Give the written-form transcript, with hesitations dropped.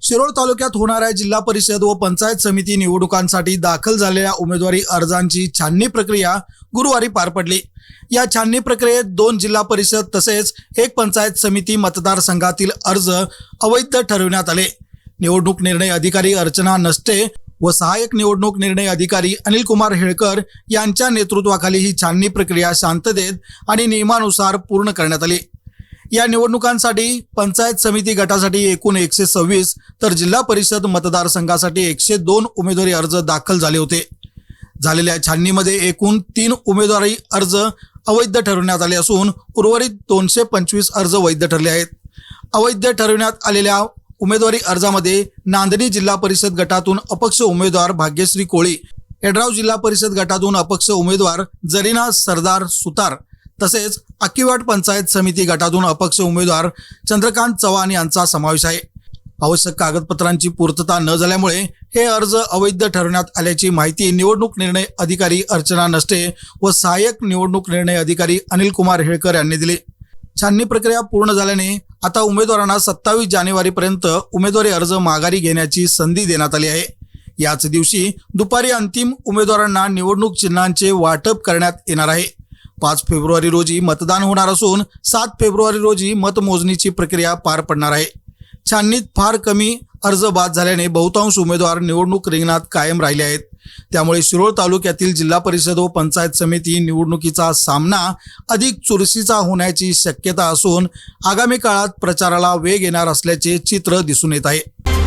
शिरोळ तालुक्यात होणाऱ्या जिल्हा परिषद व पंचायत समिती निवडणुकांसाठी दाखल झालेल्या उमेदवारी अर्जांची छाननी प्रक्रिया गुरुवारी पार पडली। या छाननी प्रक्रियेत 2 जिल्हा परिषद तसेच 1 पंचायत समिती मतदारसंघातील अर्ज अवैध ठरविण्यात आले। निवडणूक निर्णय अधिकारी अर्चना नष्टे व सहाय्यक निवडणूक निर्णय अधिकारी अनिल कुमार हेळकर यांच्या नेतृत्वाखाली ही छाननी प्रक्रिया शांततेत आणि नियमानुसार पूर्ण करण्यात आली। या निवडणुकांसाठी पंचायत समिती गटासाठी एकूण 126 तर जिल्हा परिषद मतदारसंघासाठी 102 उमेदवारी अर्ज दाखल झाले होते। झालेल्या छाननीमध्ये एकूण 3 उमेदवारी अर्ज अवैध ठरवण्यात आले असून उर्वरित 225 अर्ज वैध ठरले आहेत। अवैध ठरवण्यात आलेल्या उमेदवारी अर्जामध्ये नांदणी जिल्हा परिषद गटातून अपक्ष उमेदवार भाग्यश्री कोळी, येड्राव जिल्हा परिषद गटातून अपक्ष उमेदवार जरीना सरदार सुतार तसेच अकिवाट पंचायत समिती गटातून अपक्ष उमेदवार चंद्रकांत चव्हाण यांचा समावेश आहे। आवश्यक कागदपत्रांची पूर्तता न झाल्यामुळे हे अर्ज अवैध ठरवण्यात आल्याची माहिती निवडणूक निर्णय अधिकारी अर्चना नष्टे व सहाय्यक निवडणूक निर्णय अधिकारी अनिल कुमार हेळकर यांनी दिली। छाननी प्रक्रिया पूर्ण झाल्याने आता उमेदवारांना 27 जानेवारीपर्यंत उमेदवारी अर्ज माघारी घेण्याची संधी देण्यात आली आहे। याच दिवशी दुपारी अंतिम उमेदवारांना निवडणूक चिन्हांचे वाटप करण्यात येणार आहे। 5 फेब्रुवारी रोजी मतदान होणार असून 7 फेब्रुवारी रोजी मतमोजणीची प्रक्रिया पार पडणार आहे। छाननीत फार कमी अर्ज बाद झाल्याने बहुतांश उमेदवार निवडणूक रिंगणात कायम राहिले आहेत। त्यामुळे शिरोळ तालुक्यातील जिल्हा परिषद व पंचायत समिती निवडणुकीचा सामना अधिक चुरशीचा होण्याची शक्यता असून आगामी काळात प्रचाराला वेग येणार असल्याचे चित्र दिसून येत आहे।